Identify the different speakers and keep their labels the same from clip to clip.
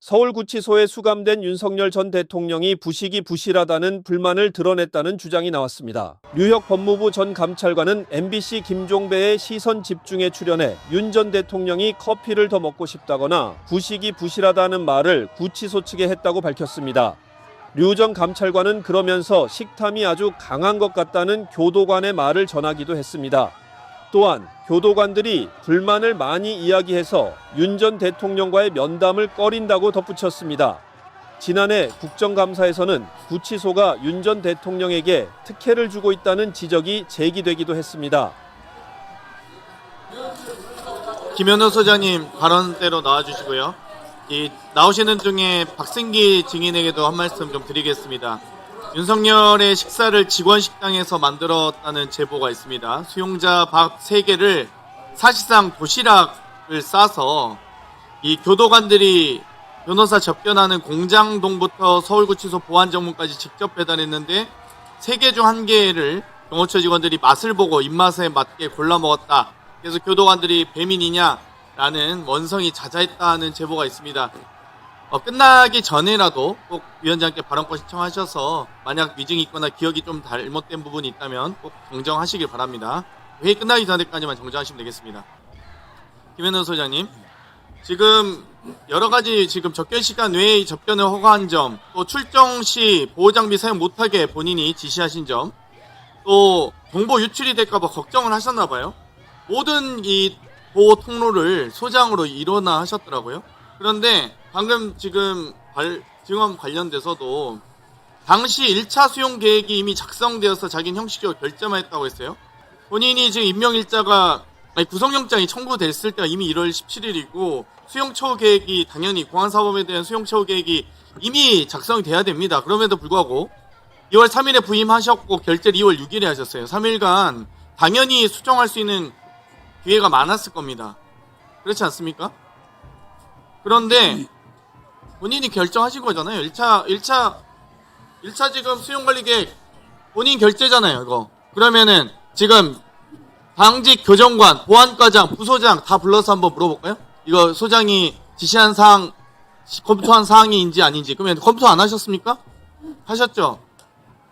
Speaker 1: 서울구치소에 수감된 윤석열 전 대통령이 부식이 부실하다는 불만을 드러냈다는 주장이 나왔습니다. 류혁 법무부 전 감찰관은 MBC 김종배의 시선 집중에 출연해 윤 전 대통령이 커피를 더 먹고 싶다거나 부식이 부실하다는 말을 구치소 측에 했다고 밝혔습니다. 류 전 감찰관은 그러면서 식탐이 아주 강한 것 같다는 교도관의 말을 전하기도 했습니다. 또한 교도관들이 불만을 많이 이야기해서 윤 전 대통령과의 면담을 꺼린다고 덧붙였습니다. 지난해 국정감사에서는 구치소가 윤 전 대통령에게 특혜를 주고 있다는 지적이 제기되기도 했습니다.
Speaker 2: 김현우 소장님 발언대로 나와주시고요. 나오시는 중에 박승기 증인에게도 한 말씀 좀 드리겠습니다. 윤석열의 식사를 직원 식당에서 만들었다는 제보가 있습니다. 수용자 밥 3개를 사실상 도시락을 싸서 이 교도관들이 변호사 접견하는 공장동부터 서울구치소 보안정문까지 직접 배달했는데 3개 중 1개를 경호처 직원들이 맛을 보고 입맛에 맞게 골라 먹었다. 그래서 교도관들이 배민이냐라는 원성이 자자했다는 제보가 있습니다. 끝나기 전에라도 꼭 위원장께 발언권 신청하셔서 만약 위증이 있거나 기억이 좀 잘못된 부분이 있다면 꼭 정정하시길 바랍니다. 회의 끝나기 전에까지만 정정하시면 되겠습니다. 김현우 소장님, 지금 여러 가지 지금 접견 시간 외에 접견을 허가한 점, 또 출정 시 보호장비 사용 못하게 본인이 지시하신 점, 또 정보 유출이 될까봐 걱정을 하셨나 봐요. 모든 이 보호 통로를 소장으로 일원화 하셨더라고요. 그런데 방금 지금 증언 관련돼서도 당시 1차 수용 계획이 이미 작성되어서 자기는 형식적으로 결재만 했다고 했어요. 본인이 지금 임명일자가 구속영장이 청구됐을 때가 이미 1월 17일이고 수용 처우 계획이 당연히 공안사범에 대한 수용 처우 계획이 이미 작성이 돼야 됩니다. 그럼에도 불구하고 2월 3일에 부임하셨고 결재를 2월 6일에 하셨어요. 3일간 당연히 수정할 수 있는 기회가 많았을 겁니다. 그렇지 않습니까? 그런데 본인이 결정하신 거잖아요. 1차 지금 수용관리 계획 본인 결재잖아요, 이거. 그러면은 지금 당직 교정관, 보안과장, 부소장 다 불러서 한번 물어볼까요? 이거 소장이 지시한 사항, 검토한 사항인지 아닌지. 그러면 검토 안 하셨습니까? 하셨죠?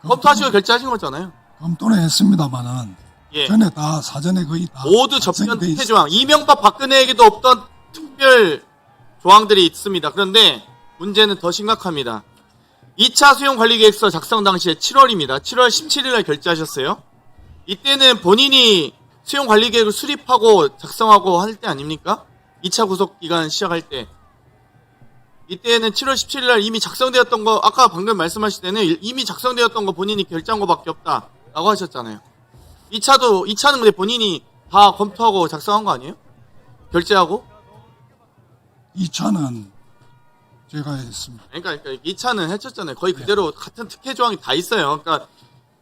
Speaker 2: 검토하시고 결재하신 거잖아요.
Speaker 3: 검토는 했습니다만은
Speaker 2: 예.
Speaker 3: 전에 다 사전에 거의 다
Speaker 2: 모두 접견
Speaker 3: 작성돼
Speaker 2: 특혜 조항, 이명박 박근혜에게도 없던 특별 조항들이 있습니다. 그런데 문제는 더 심각합니다. 2차 수용관리계획서 작성 당시에 7월입니다. 7월 17일에 결재하셨어요. 이때는 본인이 수용관리계획을 수립하고 작성하고 할 때 아닙니까? 2차 구속기간 시작할 때. 이때는 7월 17일날 이미 작성되었던 거, 아까 방금 말씀하실 때는 이미 작성되었던 거 본인이 결제한 거밖에 없다 라고 하셨잖아요. 2차는 근데 본인이 다 검토하고 작성한 거 아니에요? 결제하고?
Speaker 3: 2차는 제가 했습니다.
Speaker 2: 그러니까 2차는 해쳤잖아요. 거의 그대로 같은 특혜 조항이 다 있어요. 그러니까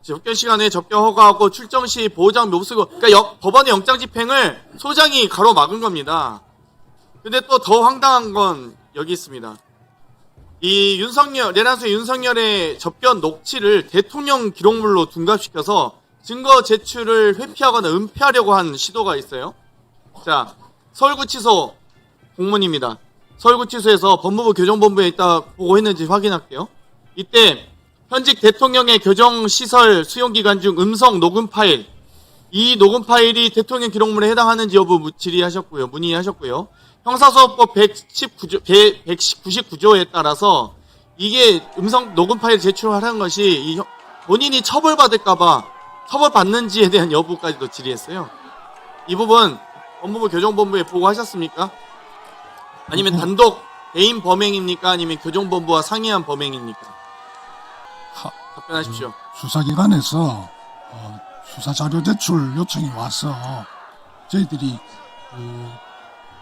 Speaker 2: 접견 시간에 접견 허가하고 출정 시 보호장 못 쓰고, 그러니까 법원의 영장 집행을 소장이 가로막은 겁니다. 근데 또 더 황당한 건 여기 있습니다. 이 내란수 윤석열의 접견 녹취를 대통령 기록물로 둔갑시켜서 증거 제출을 회피하거나 은폐하려고 한 시도가 있어요. 자, 서울구치소 공문입니다. 서울구치소에서 법무부 교정본부에 있다 보고했는지 확인할게요. 이때 현직 대통령의 교정시설 수용기간 중 음성 녹음 파일, 이 녹음 파일이 대통령 기록물에 해당하는지 여부 질의하셨고요. 문의하셨고요. 형사소송법 199조에 따라서 이게 음성 녹음 파일 제출하라는 것이 본인이 처벌받을까봐 처벌받는지에 대한 여부까지도 질의했어요. 이 부분 법무부 교정본부에 보고하셨습니까? 아니면 단독 개인 범행입니까? 아니면 교정본부와 상의한 범행입니까? 답변하십시오.
Speaker 3: 수사기관에서 수사자료 제출 요청이 와서 저희들이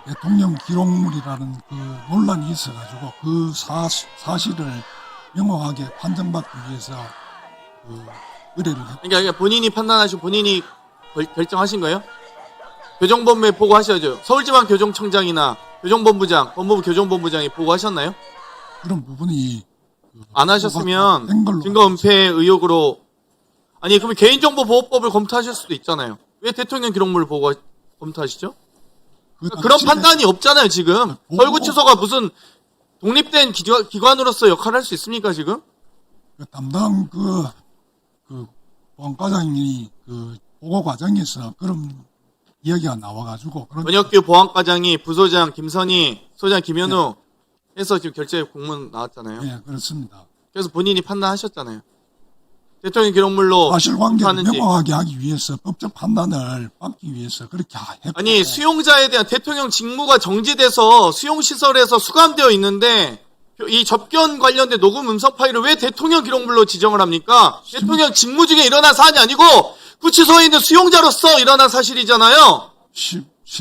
Speaker 3: 대통령 기록물이라는 그 논란이 있어가지고 그 사실을 명확하게 판정받기 위해서 의뢰를 했고.
Speaker 2: 그러니까 본인이 판단하시고 본인이 결정하신 거예요? 교정본부에 보고하셔야죠. 서울지방교정청장이나 교정본부장, 법무부 교정본부장이 보고하셨나요?
Speaker 3: 그런 부분이
Speaker 2: 안 하셨으면
Speaker 3: 된 걸로
Speaker 2: 증거 은폐 의혹으로, 아니 그러면 개인정보보호법을 검토하실 수도 있잖아요. 왜 대통령 기록물을 검토하시죠? 그런 판단이 없잖아요. 지금 서울구치소가 무슨 독립된 기관으로서 역할을 할 수 있습니까, 지금?
Speaker 3: 그 담당 보안과장이 그 보고 과정에서 그런 이야기가 나와가지고 그런
Speaker 2: 원혁규 보안과장이 부소장 김선희, 소장 김현우 해서 지금 결재 공문 나왔잖아요.
Speaker 3: 예, 그렇습니다.
Speaker 2: 그래서 본인이 판단하셨잖아요. 대통령 기록물로
Speaker 3: 사실관계를
Speaker 2: 하는지.
Speaker 3: 명확하게 하기 위해서 법적 판단을 받기 위해서 그렇게 했고
Speaker 2: 아니 수용자에 대한 대통령 직무가 정지돼서 수용시설에서 수감되어 있는데 이 접견 관련된 녹음 음성 파일을 왜 대통령 기록물로 지정을 합니까? 대통령 직무 중에 일어난 사안이 아니고 구치소에 있는 수용자로서 일어난 사실이잖아요.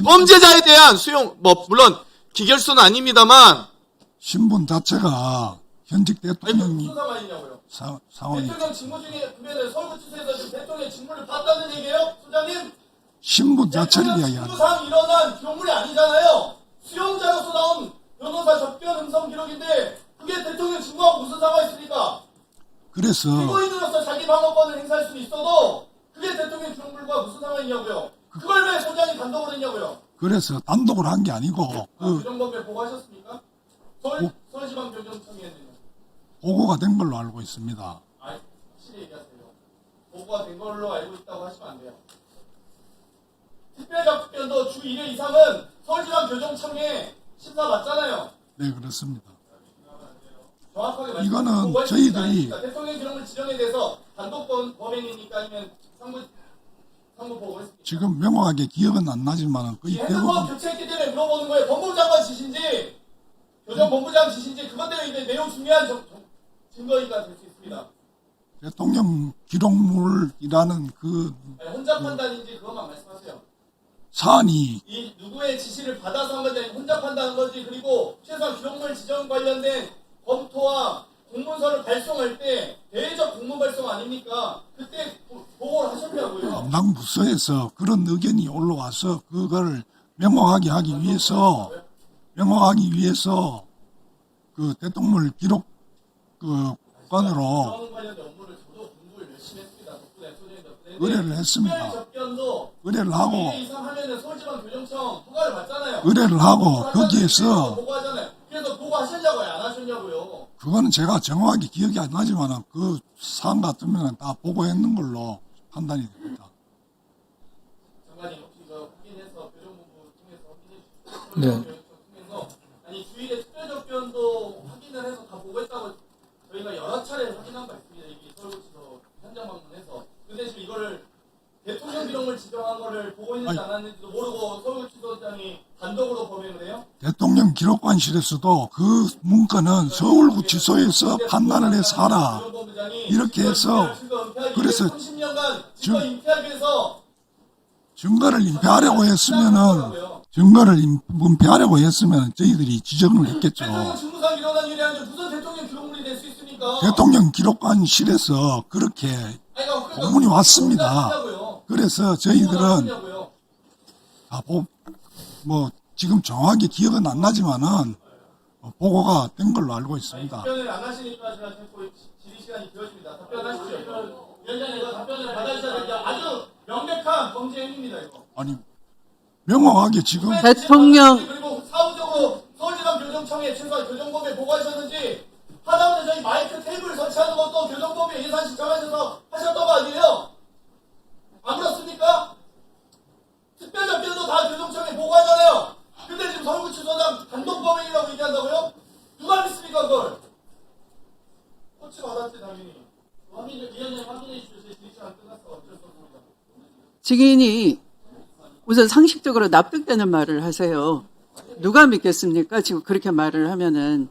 Speaker 2: 범죄자에 대한 수용, 물론 기결수는 아닙니다만.
Speaker 3: 신분 자체가 현직 대통령이
Speaker 2: 무슨 상관이냐고요?
Speaker 3: 상황이
Speaker 2: 대통령 직무 중에 그러면 서울구치소에서 지금 대통령 직무를 봤다는 얘기예요, 소장님?
Speaker 3: 신분 자체를 이야기하는
Speaker 2: 직무상 일어난 기록물이 아니잖아요. 수용자로서 나온 변호사 접견 음성 기록인데 그게 대통령 직무하고 무슨 상관이 있습니까?
Speaker 3: 그래서
Speaker 2: 피고인으로서 자기 방어권을 행사할 수는 있어도 그게 대통령 기록물과 무슨 상관이냐고요. 그걸 왜 소장이 단독으로 했냐고요.
Speaker 3: 그래서 단독으로 한 게 아니고 그
Speaker 2: 교정법에 보고하셨습니까? 서울지방교정청에 있는
Speaker 3: 보고가 된 걸로 알고 있습니다.
Speaker 2: 확실히 얘기하세요. 보고가 된 걸로 알고 있다고 하시면 안 돼요. 특별접견도 주 1회 이상은 서울지방교정청에 심사 받잖아요.
Speaker 3: 네, 그렇습니다.
Speaker 2: 정확하게 말씀해
Speaker 3: 이거는
Speaker 2: 보고할 수
Speaker 3: 저희들이
Speaker 2: 있는 거 아닙니까? 대통령 기록물 지정에 대해서 단독 범행이니까 아니면 상부 보고했습니까?
Speaker 3: 지금 명확하게 기억은 안 나지만 거의
Speaker 2: 핸드폰
Speaker 3: 대부분
Speaker 2: 교체했기 때문에 물어보는 거예요. 법무장관 지신지 교정본부장 지신지 그것대로 이제 매우 중요한 증거가 될 수 있습니다.
Speaker 3: 대통령 기록물이라는 그
Speaker 2: 아니, 혼자 판단인지 그것만 말씀하세요.
Speaker 3: 사안이
Speaker 2: 이 누구의 지시를 받아서 한 건지 아니면 혼자 판단한 건지 그리고 최소한 기록물 지정 관련된 검토와 공문서를 발송할 때 대외적 공문 발송 아닙니까? 그때 보고를 하셨냐고요.
Speaker 3: 담당 부서에서 그런 의견이 올라와서 그걸 명확하게 하기 위해서 그 대통령 기록 그 관으로
Speaker 2: 그런 관련된 업무를 저도 공부를 열심히 했습니다. 덕분에 소장님 덕분에.
Speaker 3: 의뢰를 했습니다.
Speaker 2: 접견도
Speaker 3: 의뢰를 하고
Speaker 2: 2회 이상 하면은 서울지방교정청 허가를 받잖아요.
Speaker 3: 의뢰를 하고 거기에서
Speaker 2: 보고하잖아요. 그래서 보고하셨냐고요? 안 하셨냐고요?
Speaker 3: 그거는 제가 정확하게 기억이 안 나지만 그 사안 같으면 다 보고했는 걸로 판단이 됩니다.
Speaker 2: 장관님 혹시 이거 확인해서 교정본부 통해서 확인해 주시고
Speaker 4: 네.
Speaker 2: 통해서 아니 주일에 특별접견도 확인을 해서 다 보고했다고 저희가 여러 차례 확인한 바 있습니다. 이게 서울구치소 현장 방문해서 근데 지금 이거를 대통령 기록물 지정한 거를 보고 있는지 안 했는지도 모르고 서울구치소장이 단독으로 범행을 해요?
Speaker 3: 대통령 기록관실에서도 그 문건은 서울구치소에서 판단을 해서 하라 이렇게 해서 그래서
Speaker 2: 30년간 증거 인피하기 위해서
Speaker 3: 증거를 은폐하려고 했으면 저희들이 지적을 했겠죠.
Speaker 2: 대통령 직무상 일어난 일이 아니라 무슨 대통령 기록물이 될 수 있습니까?
Speaker 3: 대통령 기록관실에서 그렇게 공문이 왔습니다. 그래서 저희들은 다 지금 정확히 기억은 안 나지만은 보고가 된 걸로 알고 있습니다.
Speaker 2: 답변을 안 하시니까 제가 자꾸 질의 시간이 길어집니다. 답변하십시오. 위원장님 이거 답변을 받아주셔야 됩니다. 아주 명백한 범죄 행위입니다. 이거.
Speaker 3: 아니 명확하게 지금
Speaker 5: 대통령
Speaker 2: 그리고 사후적으로 서울지방교정청에 최소한 교정법에 보고하셨는지 하다못해 저희 마이크 테이블 설치하는 것도 교정법에 예산 신청하셔서 하셨던 거 아니에요? 안 그렇습니까? 특별접견도 다 교정청에 보고하잖아요. 근데 지금 서울구치소장 단독 범행이라고 얘기한다고요? 누가 믿습니까 그걸? 코치 받았지 당연히. 위원장님 확인해 주세요. 제 질의 시간 끝났어. 어쩔 수 없습니다.
Speaker 5: 증인이 우선 상식적으로 납득되는 말을 하세요. 누가 믿겠습니까? 지금 그렇게 말을 하면은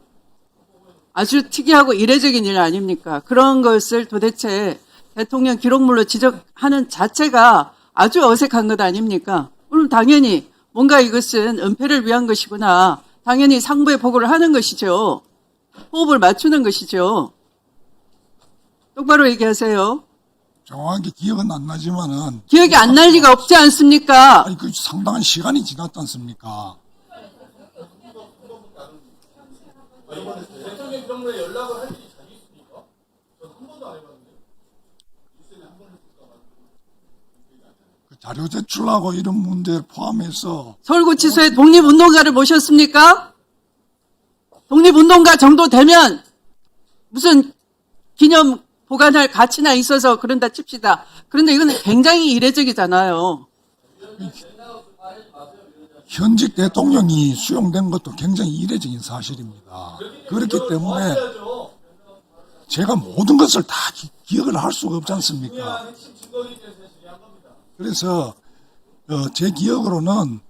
Speaker 5: 아주 특이하고 이례적인 일 아닙니까? 그런 것을 도대체 대통령 기록물로 지적하는 자체가 아주 어색한 것 아닙니까? 그럼 당연히 뭔가 이것은 은폐를 위한 것이구나. 당연히 상부에 보고를 하는 것이죠. 호흡을 맞추는 것이죠. 똑바로 얘기하세요.
Speaker 3: 정확히 기억은 안 나지만은
Speaker 5: 기억이 안 날 리가 없지 않습니까?
Speaker 3: 아니 그 상당한 시간이 지났지 않습니까?
Speaker 2: 대통령 기록물에 연락을 할 일이 자주 있습니까? 저는 한 번도 안 해봤는데.
Speaker 3: 그 자료 제출하고 이런 문제를 포함해서
Speaker 5: 서울구치소에 독립운동가를 모셨습니까? 독립운동가 정도 되면 무슨 기념 보관할 가치나 있어서 그런다 칩시다. 그런데 이건 굉장히 이례적이잖아요.
Speaker 3: 현직 대통령이 수용된 것도 굉장히 이례적인 사실입니다. 그렇기 때문에 제가 모든 것을 다 기억을 할 수가 없지 않습니까? 그래서 제 기억으로는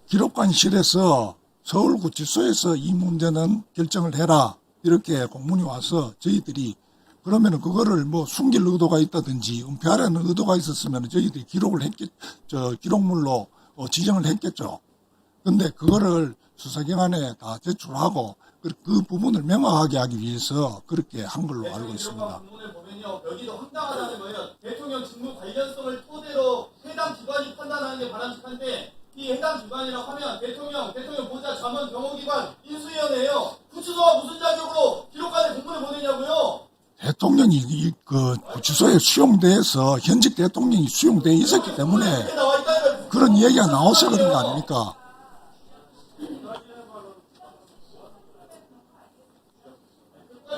Speaker 3: 기록관실에서 서울구치소에서 이 문제는 결정을 해라 이렇게 공문이 와서 저희들이 그러면은 그거를 뭐 숨길 의도가 있다든지 은폐하려는 의도가 있었으면 저희들이 기록물로 지정을 했겠죠. 근데 그거를 수사기관에 다 제출하고 그 부분을 명확하게 하기 위해서 그렇게 한 걸로 알고 있습니다.
Speaker 2: 공문을 보면요, 여기도 황당하다는 거예요. 대통령 직무 관련성을 토대로 해당 기관이 판단하는 게 바람직한데 이 해당 기관이라고 하면 대통령 보좌 자문 경호기관 인수위원회예요. 구치소가 무슨 자격으로 기록관에 공문을 보내냐고요?
Speaker 3: 대통령이 그 구치소에 수용돼서 현직 대통령이 수용돼 있었기 때문에 그런 이야기가 나와서 그런 거 아닙니까?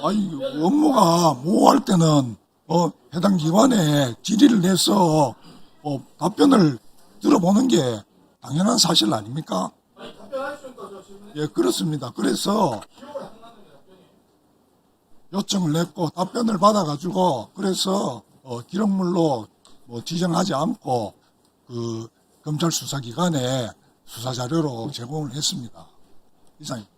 Speaker 3: 아니 업무가 모호할 때는 해당 기관에 질의를 내서 답변을 들어보는 게 당연한 사실 아닙니까? 예, 그렇습니다. 그래서 요청을 냈고 답변을 받아가지고 그래서 기록물로 지정하지 않고 그 검찰 수사기관에 수사 자료로 제공을 했습니다. 이상입니다.